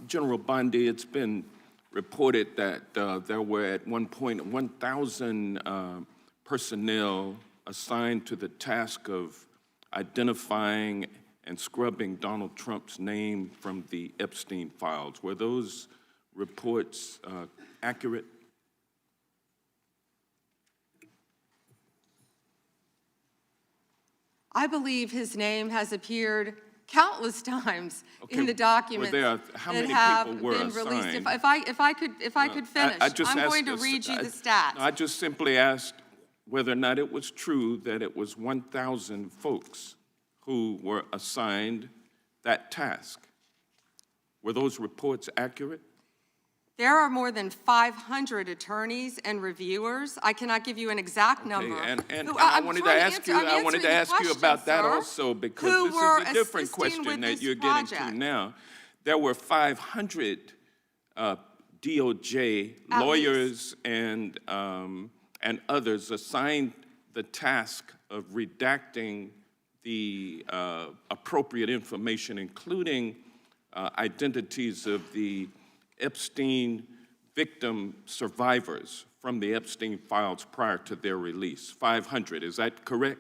General Bondi, it's been reported that there were at one point 1,000 personnel assigned to the task of identifying and scrubbing Donald Trump's name from the Epstein files. Were those reports accurate? I believe his name has appeared countless times in the documents how that many have people were been released. assigned? If I could finish, I'm going to read you the stats. I just simply asked whether or not it was true that it was 1,000 folks who were assigned that task. Were those reports accurate? There are more than 500 attorneys and reviewers. I cannot give you an exact number. And I wanted to ask you about that also, because this is a different question that you're getting to now. There were 500 DOJ lawyers and others assigned the task of redacting the appropriate information, including identities of the Epstein victim survivors from the Epstein files prior to their release. 500, is that correct?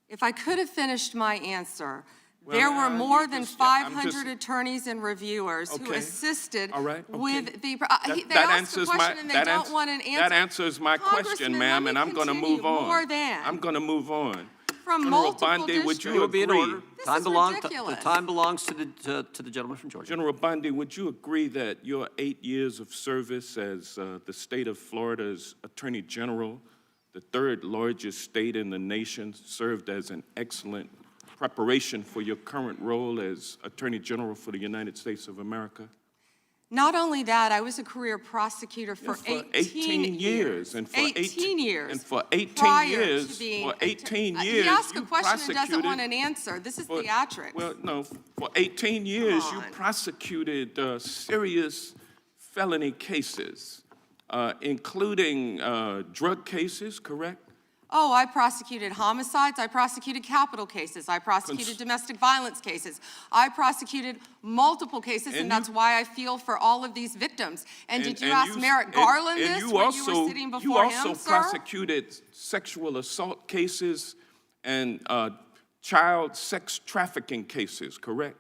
If I could have finished my answer, there were more than 500 attorneys and reviewers who assisted with the. They asked a question and they don't want an answer. That answers my question, ma'am, and I'm going to move on. I'm going to move on. From General multiple Bondi, would you districts. agree? The time belongs to the gentleman from Georgia. General Bondi, would you agree that your 8 years of service as the state of Florida's Attorney General, the third largest state in the nation, served as an excellent preparation for your current role as Attorney General for the United States of America? Not only that, I was a career prosecutor for 18 years. And for 18 years. And for 18 years, he you asked a question and doesn't want prosecuted. an answer. This is theatrics. Well, no, for 18 years, you prosecuted serious felony cases, including drug cases, correct? Oh, I prosecuted homicides, I prosecuted capital cases, I prosecuted domestic violence cases, I prosecuted multiple cases, and that's why I feel for all of these victims. And did you ask Merrick Garland this when you were sitting before him, sir? You also prosecuted sexual assault cases and child sex trafficking cases, correct?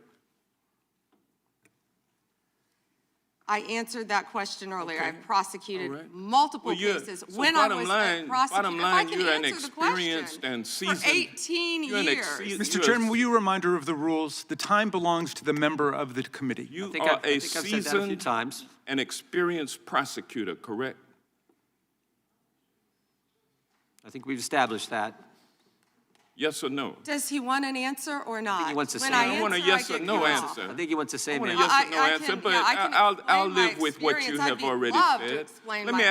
I answered that question earlier. I prosecuted multiple cases when I was a prosecutor. Bottom line, you're an experienced and seasoned. For 18 years. Mr. Chairman, will you remind her of the rules? The time belongs to the member of the committee. You I think are I've said that a few seasoned times. and experienced prosecutor, correct? I think we've established that. Yes or no? Does he want an answer or not? he wants the same. I want a yes or no answer. I think he wants the same I want a answer. yes or no answer, but I'll live with what you have already said. Let me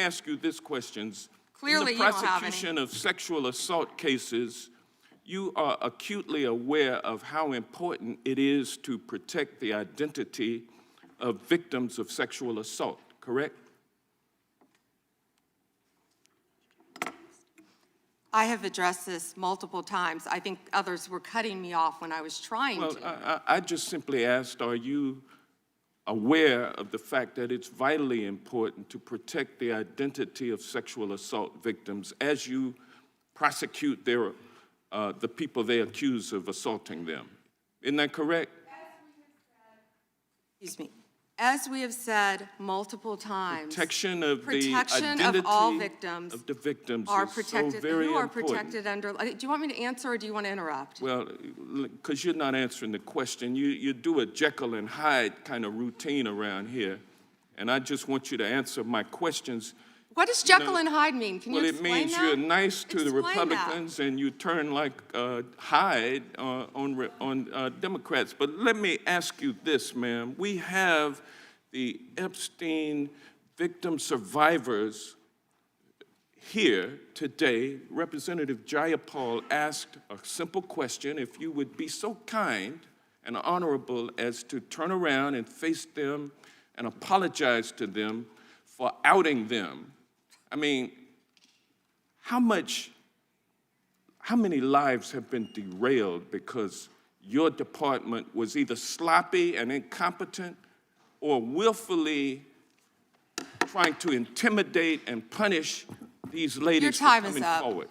ask you this question. Clearly, in you the don't have prosecution of sexual assault cases, you are acutely aware of how important it is to protect the identity of victims of sexual assault, correct? I have addressed this multiple times. I think others were cutting me off when I was trying to. Well, I just simply asked, are you aware of the fact that it's vitally important to protect the identity of sexual assault victims as you prosecute the people they accuse of assaulting them? Isn't that correct? Excuse me. As we have said multiple times, Protection of the protection identity of all victims of the victims are is protected. so very Who are important. protected under? Do you want me to answer or do you want to interrupt? Well, because you're not answering the question. You do a Jekyll and Hyde kind of routine around here, and I just want you to answer my questions. What does Jekyll and Hyde mean? Can you explain that? Well, it means you're nice to the Explain Republicans and you turn like Hyde on Democrats. But let me ask you this, ma'am. We have the Epstein victim survivors here today. Representative Jayapal asked a simple question. If you would be so kind and honorable as to turn around and face them and apologize to them for outing them. I mean, how many lives have been derailed because your department was either sloppy and incompetent or willfully trying to intimidate and punish these ladies for time is coming up. forward.